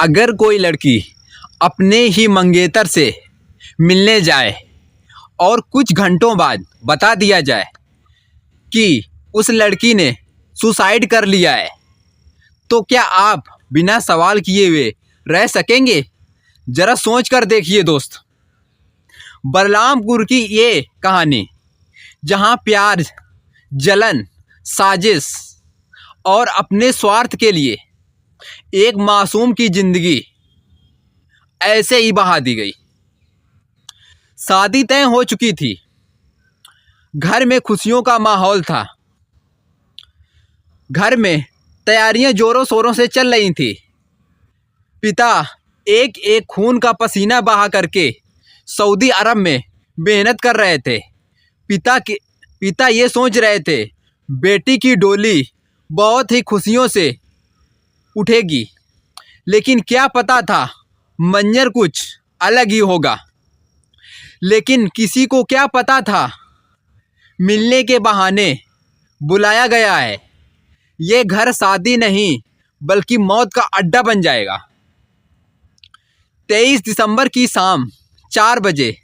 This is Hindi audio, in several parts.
अगर कोई लड़की अपने ही मंगेतर से मिलने जाए और कुछ घंटों बाद बता दिया जाए कि उस लड़की ने सुसाइड कर लिया है, तो क्या आप बिना सवाल किए हुए रह सकेंगे? जरा सोच कर देखिए दोस्त। बलरामपुर की ये कहानी, जहां प्यार, जलन, साजिश और अपने स्वार्थ के लिए एक मासूम की जिंदगी ऐसे ही बहा दी गई। शादी तय हो चुकी थी, घर में खुशियों का माहौल था, घर में तैयारियां जोरों शोरों से चल रही थी। पिता एक एक खून का पसीना बहा करके सऊदी अरब में मेहनत कर रहे थे। पिता ये सोच रहे थे बेटी की डोली बहुत ही खुशियों से उठेगी, लेकिन क्या पता था मंजर कुछ अलग ही होगा। लेकिन किसी को क्या पता था मिलने के बहाने बुलाया गया है, ये घर शादी नहीं बल्कि मौत का अड्डा बन जाएगा। 23 दिसंबर की शाम 4 बजे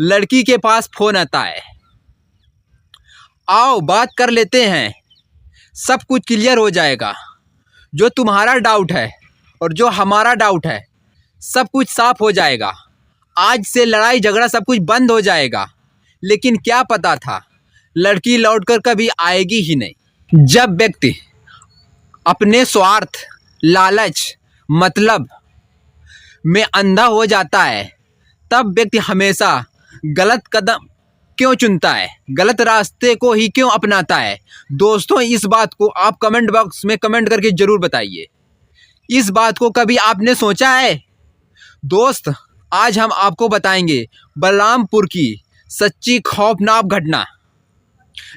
लड़की के पास फोन आता है। आओ बात कर लेते हैं, सब कुछ क्लियर हो जाएगा। जो तुम्हारा डाउट है और जो हमारा डाउट है, सब कुछ साफ हो जाएगा। आज से लड़ाई झगड़ा सब कुछ बंद हो जाएगा। लेकिन क्या पता था लड़की लौटकर कभी आएगी ही नहीं। जब व्यक्ति अपने स्वार्थ, लालच, मतलब में अंधा हो जाता है, तब व्यक्ति हमेशा गलत कदम क्यों चुनता है, गलत रास्ते को ही क्यों अपनाता है? दोस्तों, इस बात को आप कमेंट बॉक्स में कमेंट करके ज़रूर बताइए। इस बात को कभी आपने सोचा है? दोस्त, आज हम आपको बताएंगे बलरामपुर की सच्ची खौफनाक घटना।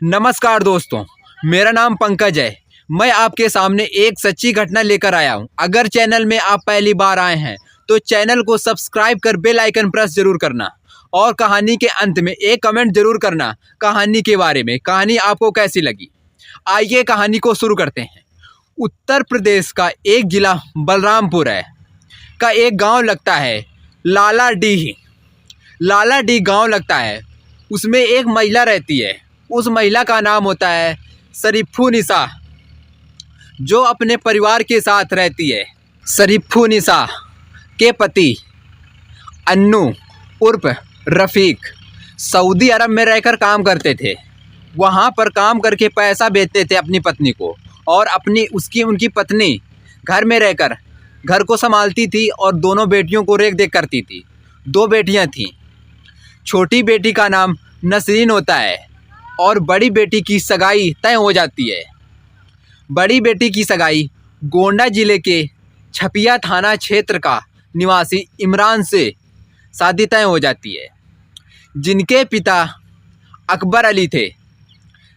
नमस्कार दोस्तों, मेरा नाम पंकज है। मैं आपके सामने एक सच्ची घटना लेकर आया हूं। अगर चैनल में आप पहली बार आए हैं तो चैनल को सब्सक्राइब कर बेल आइकन प्रेस जरूर करना और कहानी के अंत में एक कमेंट जरूर करना कहानी के बारे में। कहानी आपको कैसी लगी? आइए कहानी को शुरू करते हैं। उत्तर प्रदेश का एक जिला बलरामपुर है का एक गांव लगता है लालाडीह। लालाडीह गांव लगता है, उसमें एक महिला रहती है। उस महिला का नाम होता है शरीफुन्निसा, जो अपने परिवार के साथ रहती है। शरीफुन्निसा के पति अन्नू उर्फ रफ़ीक सऊदी अरब में रहकर काम करते थे। वहाँ पर काम करके पैसा भेजते थे अपनी पत्नी को, और उनकी पत्नी घर में रहकर घर को संभालती थी और दोनों बेटियों को रेख देख करती थी। 2 बेटियाँ थीं। छोटी बेटी का नाम नसरीन होता है और बड़ी बेटी की सगाई तय हो जाती है। बड़ी बेटी की सगाई गोंडा जिले के छपिया थाना क्षेत्र का निवासी इमरान से शादी तय हो जाती है, जिनके पिता अकबर अली थे।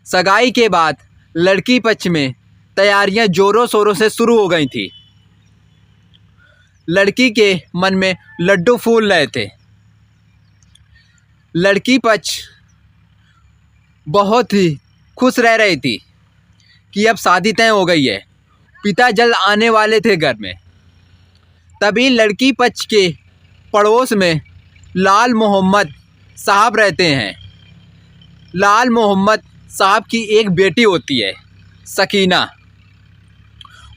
सगाई के बाद लड़की पक्ष में तैयारियां जोरों शोरों से शुरू हो गई थी। लड़की के मन में लड्डू फूल रहे थे। लड़की पक्ष बहुत ही खुश रह रही थी कि अब शादी तय हो गई है, पिता जल्द आने वाले थे घर में। तभी लड़की पक्ष के पड़ोस में लाल मोहम्मद साहब रहते हैं। लाल मोहम्मद साहब की एक बेटी होती है सकीना।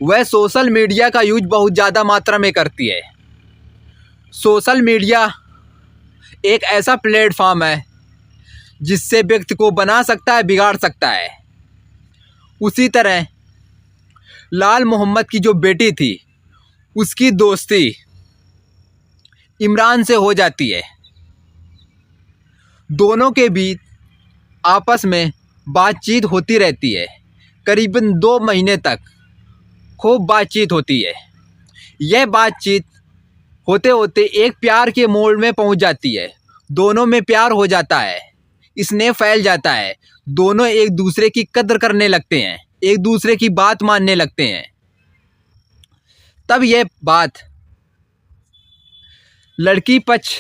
वह सोशल मीडिया का यूज बहुत ज़्यादा मात्रा में करती है। सोशल मीडिया एक ऐसा प्लेटफॉर्म है जिससे व्यक्ति को बना सकता है, बिगाड़ सकता है। उसी तरह लाल मोहम्मद की जो बेटी थी, उसकी दोस्ती इमरान से हो जाती है। दोनों के बीच आपस में बातचीत होती रहती है। करीबन 2 महीने तक खूब बातचीत होती है। यह बातचीत होते होते एक प्यार के मोड़ में पहुंच जाती है। दोनों में प्यार हो जाता है, स्नेह फैल जाता है। दोनों एक दूसरे की कद्र करने लगते हैं, एक दूसरे की बात मानने लगते हैं। तब यह बात लड़की पक्ष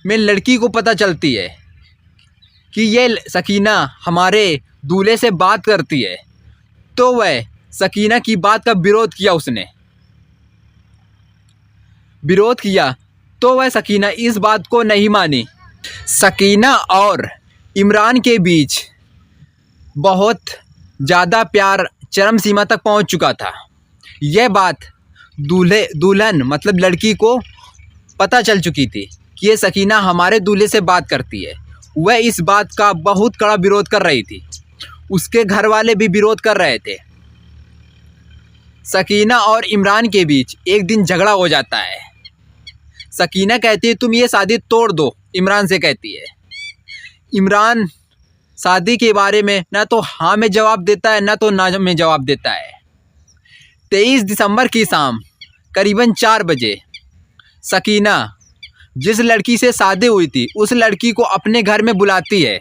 में लड़की को पता चलती है कि ये सकीना हमारे दूल्हे से बात करती है, तो वह सकीना की बात का विरोध किया उसने। विरोध किया तो वह सकीना इस बात को नहीं मानी। सकीना और इमरान के बीच बहुत ज़्यादा प्यार चरम सीमा तक पहुंच चुका था। यह बात दुल्हन मतलब लड़की को पता चल चुकी थी कि ये सकीना हमारे दूल्हे से बात करती है। वह इस बात का बहुत कड़ा विरोध कर रही थी। उसके घर वाले भी विरोध कर रहे थे। सकीना और इमरान के बीच एक दिन झगड़ा हो जाता है। सकीना कहती है तुम ये शादी तोड़ दो, इमरान से कहती है। इमरान शादी के बारे में ना तो हाँ में जवाब देता है ना तो ना में जवाब देता है। 23 दिसंबर की शाम करीबन 4 बजे सकीना जिस लड़की से शादी हुई थी उस लड़की को अपने घर में बुलाती है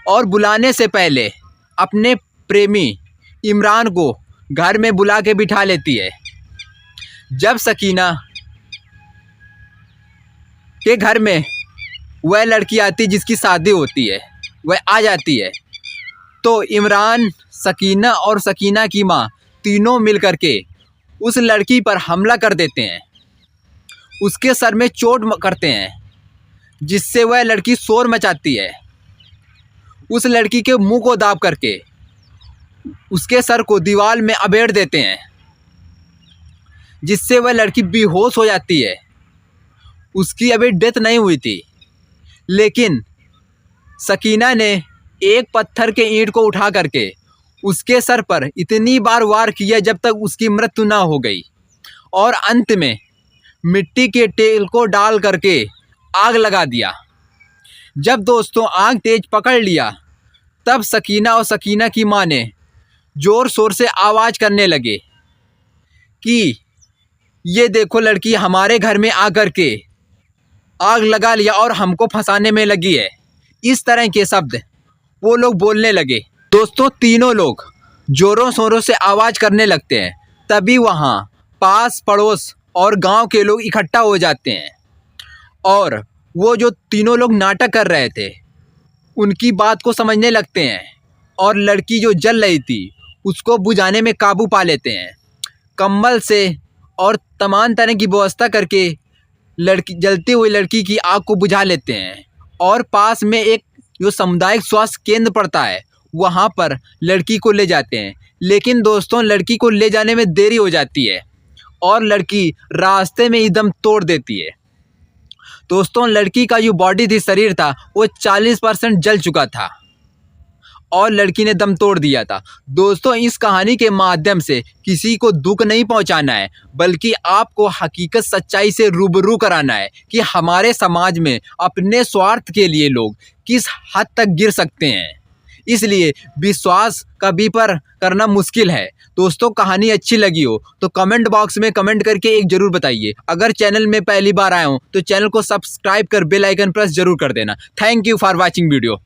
और बुलाने से पहले अपने प्रेमी इमरान को घर में बुला के बिठा लेती है। जब सकीना के घर में वह लड़की आती जिसकी शादी होती है, वह आ जाती है तो इमरान, सकीना और सकीना की माँ तीनों मिलकर के उस लड़की पर हमला कर देते हैं। उसके सर में चोट करते हैं जिससे वह लड़की शोर मचाती है। उस लड़की के मुंह को दाब करके उसके सर को दीवार में अबेड़ देते हैं जिससे वह लड़की बेहोश हो जाती है। उसकी अभी डेथ नहीं हुई थी, लेकिन सकीना ने एक पत्थर के ईंट को उठा करके उसके सर पर इतनी बार वार किया जब तक उसकी मृत्यु ना हो गई और अंत में मिट्टी के तेल को डाल करके आग लगा दिया। जब दोस्तों आग तेज पकड़ लिया तब सकीना और सकीना की माँ ने ज़ोर शोर से आवाज़ करने लगे कि ये देखो लड़की हमारे घर में आकर के आग लगा लिया और हमको फंसाने में लगी है। इस तरह के शब्द वो लोग बोलने लगे। दोस्तों तीनों लोग ज़ोरों शोरों से आवाज़ करने लगते हैं। तभी वहाँ पास पड़ोस और गांव के लोग इकट्ठा हो जाते हैं और वो जो तीनों लोग नाटक कर रहे थे उनकी बात को समझने लगते हैं और लड़की जो जल रही थी उसको बुझाने में काबू पा लेते हैं। कंबल से और तमाम तरह की व्यवस्था करके जलती हुई लड़की की आग को बुझा लेते हैं और पास में एक जो सामुदायिक स्वास्थ्य केंद्र पड़ता है वहाँ पर लड़की को ले जाते हैं। लेकिन दोस्तों लड़की को ले जाने में देरी हो जाती है और लड़की रास्ते में ही दम तोड़ देती है। दोस्तों लड़की का जो बॉडी थी, शरीर था, वो 40% जल चुका था और लड़की ने दम तोड़ दिया था। दोस्तों इस कहानी के माध्यम से किसी को दुख नहीं पहुंचाना है बल्कि आपको हकीकत सच्चाई से रूबरू कराना है कि हमारे समाज में अपने स्वार्थ के लिए लोग किस हद तक गिर सकते हैं। इसलिए विश्वास कभी पर करना मुश्किल है। दोस्तों कहानी अच्छी लगी हो तो कमेंट बॉक्स में कमेंट करके एक ज़रूर बताइए। अगर चैनल में पहली बार आए हो तो चैनल को सब्सक्राइब कर बेल आइकन प्रेस जरूर कर देना। Thank you for watching video.